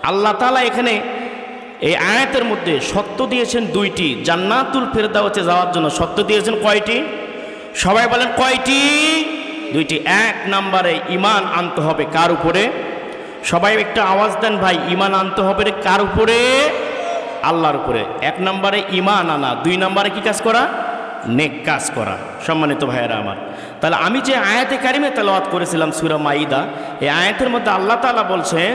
আল্লাহ তাআলা এখানে এই আয়াতের মধ্যে শর্ত দিয়েছেন দুইটি, জান্নাতুল ফেরদাউসে যাওয়ার জন্য শর্ত দিয়েছেন কয়টি? সবাই বলেন কয়টি? দুইটি। এক নম্বরে ঈমান আনতে হবে কার উপরে? সবাই একটা আওয়াজ দেন ভাই, ঈমান আনতে হবে কার উপরে? আল্লাহর উপরে। এক নম্বরে ঈমান আনা, দুই নম্বরে কি কাজ করা? নেক কাজ করা। সম্মানিত ভাইয়েরা আমার, তাহলে আমি যে আয়াতে কারিমে তেলাওয়াত করেছিলাম সূরা মাইদা, এই আয়াতের মধ্যে আল্লাহ তাআলা বলছেন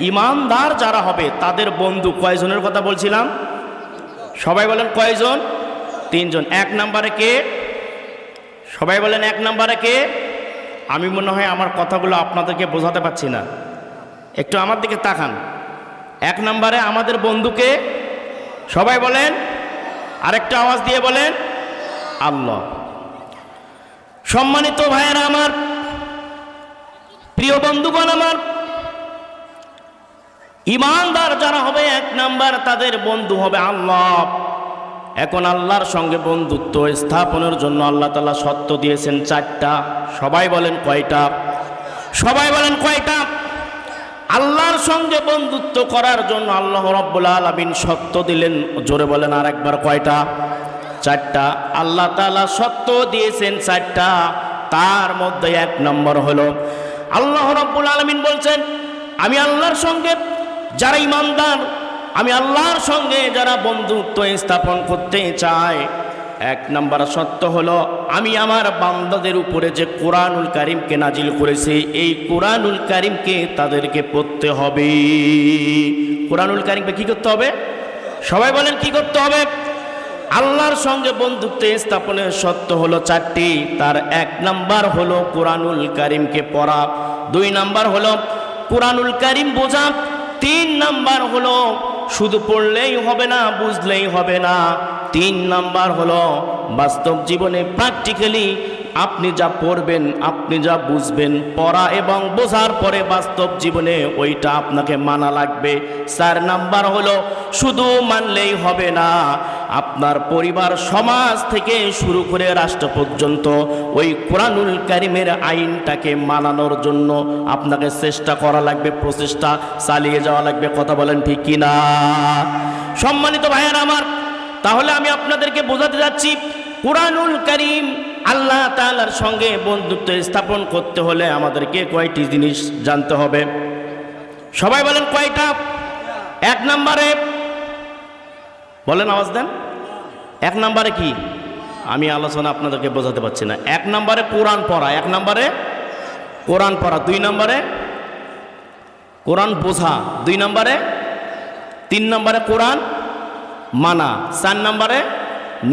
ঈমানদার যারা হবে তাদের বন্ধু কয়জনের কথা বলছিলাম? সবাই বলেন কয়জন? তিনজন। এক নম্বরে কে? সবাই বলেন এক নম্বরে কে? আমি মনে হয় আমার কথাগুলো আপনাদেরকে বোঝাতে পারছি না, একটু আমার দিকে তাকান। এক নম্বরে আমাদের বন্ধুকে সবাই বলেন, আরেকটা আওয়াজ দিয়ে বলেন আল্লাহ। সম্মানিত ভাইয়েরা আমার, প্রিয় বন্ধুগণ আমার, ঈমানদার যারা হবে এক নাম্বার তাদের বন্ধু হবে আল্লাহ। এখন আল্লাহর সঙ্গে বন্ধুত্ব স্থাপনের জন্য আল্লাহ তাআলা শর্ত দিয়েছেন চারটা। সবাই বলেন কয়টা? সবাই বলেন কয়টা? আল্লাহর সঙ্গে বন্ধুত্ব করার জন্য আল্লাহ রাব্বুল আলামিন শর্ত দিলেন, জোরে বলেন আরেকবার কয়টা? চারটা। আল্লাহ তাআলা শর্ত দিয়েছেন চারটা, তার মধ্যে এক নম্বর হলো আল্লাহ রাব্বুল আলামিন বলছেন আমি আল্লাহর সঙ্গে যারা ঈমানদার, আমি আল্লাহর সঙ্গে যারা বন্ধুত্ব স্থাপন করতে চায়, এক নম্বর শর্ত হলো আমি আমার বান্দাদের উপরে যে কোরআনুল কারীমকে নাজিল করেছি এই কোরআনুল কারীমকে তাদেরকে পড়তে হবে। কোরআনুল কারীমকে কি করতে হবে? সবাই বলেন কি করতে হবে? আল্লাহর সঙ্গে বন্ধুত্ব স্থাপনের শর্ত হলো চারটি। তার এক নাম্বার হলো কোরআনুল কারীমকে পড়া, দুই নাম্বার হলো কোরআনুল কারীম বোঝা, তিন নাম্বার হলো শুধু পড়লেই হবে না, বুঝলেই হবে না, তিন নাম্বার হলো বাস্তব জীবনে প্র্যাকটিক্যালি আপনি যা পড়বেন, আপনি যা বুঝবেন, পড়া এবং বোঝার পরে বাস্তব জীবনে ওইটা আপনাকে মানা লাগবে। চার নাম্বার হলো শুধু মানলেই হবে না, আপনার পরিবার সমাজ থেকে শুরু করে রাষ্ট্র পর্যন্ত ওই কোরআনুল কারীমের আইনটাকে মানানোর জন্য আপনাকে চেষ্টা করা লাগবে, প্রচেষ্টা চালিয়ে যাওয়া লাগবে। কথা বলেন ঠিক কিনা? সম্মানিত ভাইয়েরা আমার, তাহলে আমি আপনাদেরকে বোঝাতে যাচ্ছি কোরআনুল কারীম আল্লাহ তাআলার সঙ্গে বন্ধুত্ব স্থাপন করতে হলে আমাদেরকে কয়টি জিনিস জানতে হবে? সবাই বলেন কয়টা? এক নম্বরে বলেন, আওয়াজ দেন। এক নম্বরে কি? আমি আলোচনা আপনাদেরকে বোঝাতে পারছি না। এক নম্বরে কোরআন পড়া, এক নম্বরে কোরআন পড়া, দুই নম্বরে কোরআন বোঝা, দুই নম্বরে, তিন নম্বরে কোরআন মানা, চার নম্বরে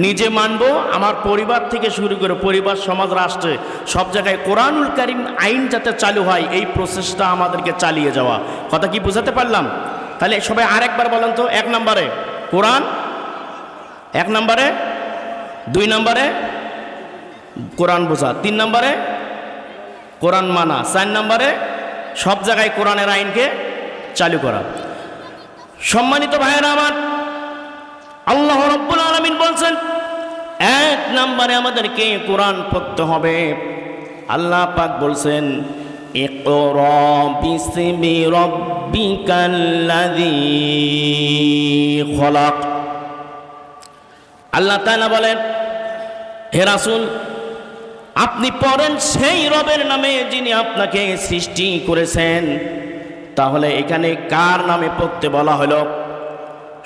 নিজে মানবো, আমার পরিবার থেকে শুরু করে পরিবার, সমাজ, রাষ্ট্রে সব জায়গায় কোরআনুল কারীম আইন যাতে চালু হয় এই প্রসেসটা আমাদেরকে চালিয়ে যাওয়া। কথা কি বোঝাতে পারলাম? তাহলে সবাই আরেকবার বলেন তো। এক নম্বরে কোরআন, এক নম্বরে, দুই নম্বরে কোরআন বোঝা, তিন নম্বরে কোরআন মানা, চার নম্বরে সব জায়গায় কোরআনের আইনকে চালু করা। সম্মানিত ভাইয়েরা আমার, আল্লাহ রাব্বুল আলামিন বলছেন এক নম্বরে আমাদেরকে কোরআন পড়তে হবে। আল্লাহ পাক বলছেন ইকরা বিসমি রাব্বিকাল্লাযী খলাক। আল্লাহ তাআলা বলেন হে রাসূল আপনি পড়েন সেই রবের নামে যিনি আপনাকে সৃষ্টি করেছেন। তাহলে এখানে কার নামে পড়তে বলা হলো?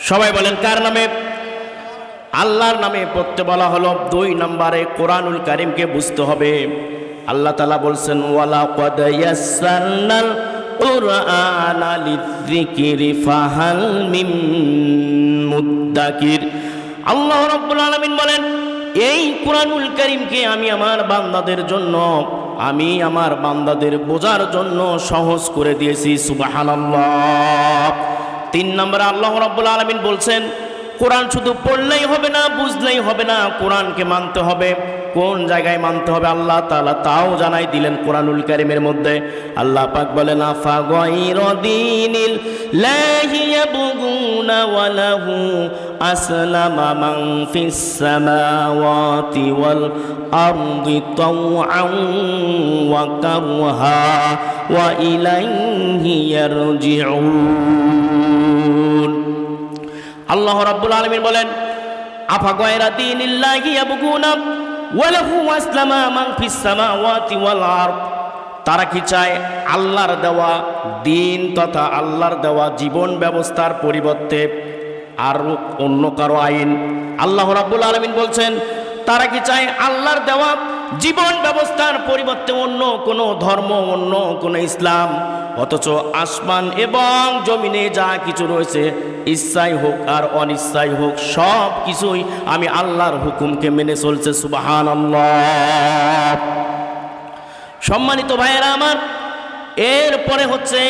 সবাই বলেন কার নামে? আল্লাহর নামে পড়তে বলা হলো। দুই নম্বরে কোরআনুল কারীমকে বুঝতে হবে। আল্লাহ তাআলা বলছেন ওয়ালাকাদ ইয়াসসারনাল কুরআনা লিযিকরি ফাহাল মিন মুদ্দাকির। আল্লাহ রাব্বুল আলামিন বলেন এই কোরআনুল কারীমকে আমি আমার বান্দাদের জন্য, আমি আমার বান্দাদের বোঝার জন্য সহজ করে দিয়েছি। সুবহানাল্লাহ। তিন নম্বরে আল্লাহ রাব্বুল আলামিন বলছেন কোরআন শুধু পড়লেই হবে না, বুঝলেই হবে না, কোরআনকে মানতে হবে। কোন জায়গায় মানতে হবে আল্লাহ তাআলা তাও জানাই দিলেন কোরআনুল কারীমের মধ্যে। আল্লাহ পাক বলেন আফা গায়রা দীনিল লাহি ইয়াবগুনা ওয়া লাহু আসলামা মান ফিস সামাওয়াতি ওয়াল আরদি তাওআন ওয়া কারহা ওয়া ইলাইহি ইয়ারজিউন। আল্লাহ রাব্বুল আলামিন বলেন আফা গায়রা দীনিল্লাহি ইয়াবগুনা ওয়া লাহু আসলামা মান ফিস সামাওয়াতি ওয়াল আরদ, তারা কি চায় আল্লাহর দেওয়া দিন তথা আল্লাহর দেওয়া জীবন ব্যবস্থার পরিবর্তে আর অন্য কারো আইন? আল্লাহ রাব্বুল আলামিন বলছেন তারা কি চায় আল্লাহর দেওয়া জীবন ব্যবস্থার পরিবর্তে অন্য কোনো ধর্ম, অন্য কোনো ইসলাম? অথচ আসমান এবং জমিনে যা কিছু রয়েছে, ইচ্ছাই হোক আর অনিচ্ছাই হোক, সব কিছুই আমি আল্লাহর হুকুমকে মেনে চলছে। সুবহানাল্লাহ। সম্মানিত ভাইয়েরা আমার, এরপরে হচ্ছে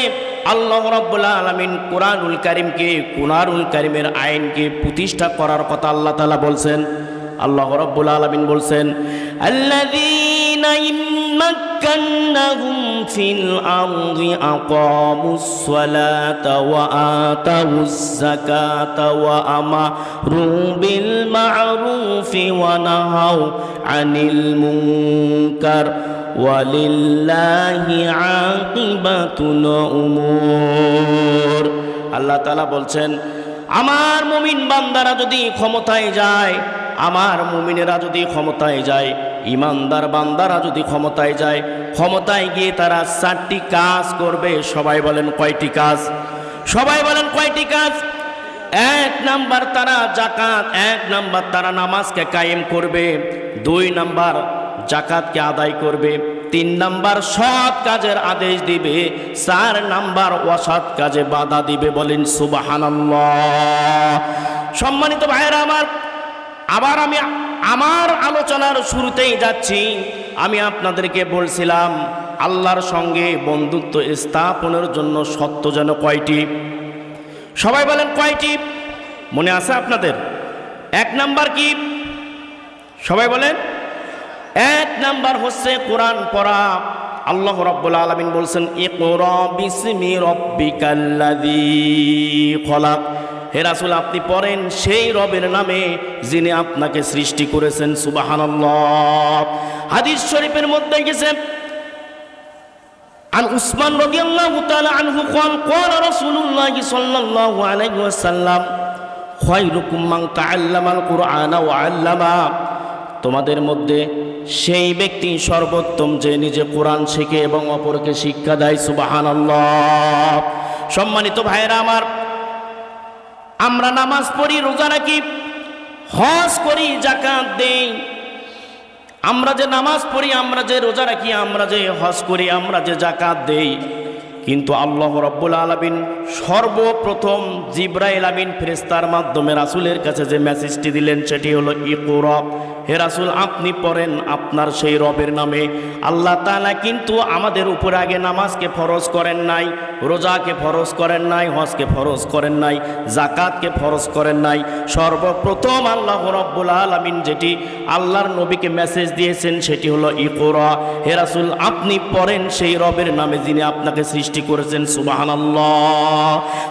আল্লাহ রাব্বুল আলামিন কোরআনুল কারীমের আইনকে প্রতিষ্ঠা করার কথা আল্লাহ তাআলা বলছেন। আল্লাহ রাব্বুল আলামিন বলছেন আল্লাযীনা ইম্মাক্কান্নাহুম ফিল আরদি আকামুস সালাতা ওয়া আতাউজ যাকাতা ওয়া আমারু বিল মা'রুফি ওয়া নাহাউ আনিল মুনকার ওয়ালিল্লাহি আকিবাতুল উমুর। আল্লাহ তাআলা বলছেন আমার মুমিন বান্দারা যদি ক্ষমতায় যায়, আমার মুমিনেরা যদি ক্ষমতায় যায়, ইমানদার বান্দারা যদি ক্ষমতায় যায়, ক্ষমতায় গিয়ে তারা 4টি কাজ করবে। সবাই বলেন কয়টি কাজ? সবাই বলেন কয়টি কাজ? 1 নাম্বার তারা যাকাত, 1 নাম্বার তারা নামাজকে কায়েম করবে, 2 নাম্বার যাকাতকে আদায় করবে, 3 নাম্বার সৎ কাজের আদেশ দিবে, 4 নাম্বার অসৎ কাজে বাধা দিবে। বলেন সুবহানাল্লাহ। সম্মানিত ভাইয়েরা আমার, আবার আমি আমার আলোচনার শুরুতেই যাচ্ছি। আমি আপনাদেরকে বলছিলাম আল্লাহর সঙ্গে বন্ধুত্ব স্থাপনের জন্য শর্ত যেন কয়টি? সবাই বলেন কয়টি? মনে আছে আপনাদের? 1 নাম্বার কি? সবাই বলেন। 1 নাম্বার হচ্ছে কোরআন পড়া। আল্লাহ রাব্বুল আলামিন বলছেন ইকরা বিসমি রাব্বিকাল্লাযী খলাক। হে রাসূল আপনি পড়েন সেই রবের নামে যিনি আপনাকে সৃষ্টি করেছেন। সুবহানাল্লাহ। হাদিস শরীফের মধ্যে গেছে আন উসমান রাদিয়াল্লাহু তাআলা আনহু قال রাসূলুল্লাহ সাল্লাল্লাহু আলাইহি ওয়াসাল্লাম খায়রুকুম মান তাআল্লামাল কুরআনা ওয়া আল্লামা। তোমাদের মধ্যে সেই ব্যক্তি সর্বোত্তম যে নিজে কোরআন শেখে এবং অপরকে শিক্ষা দেয়। সুবহানাল্লাহ। সম্মানিত ভাইয়েরা আমার, আমরা নামাজ পড়ি, রোজা রাখি, হজ করি, যাকাত দেই। আমরা যে নামাজ পড়ি, আমরা যে রোজা রাখি, আমরা যে হজ করি, আমরা যে যাকাত দেই, কিন্তু আল্লাহ রাব্বুল আলামিন সর্বপ্রথম জিবরাইল আমিন ফেরেশতার মাধ্যমে রাসূলের কাছে যে মেসেজটি দিলেন সেটি হলো ইকরা। হে রাসূল আপনি পড়েন আপনার সেই রবের নামে। আল্লাহ তাআলা কিন্তু আমাদের উপরে আগে নামাজকে ফরজ করেন নাই, রোজাকে ফরজ করেন নাই, হজকে ফরজ করেন নাই, যাকাতকে ফরজ করেন নাই। সর্বপ্রথম আল্লাহ রাব্বুল আলামিন যেটি আল্লাহর নবীকে মেসেজ দিয়েছেন সেটি হলো ইকরা। হে রাসূল আপনি পড়েন সেই রবের নামে যিনি আপনাকে সৃষ্টি করেছেন। সুবহানাল্লাহ।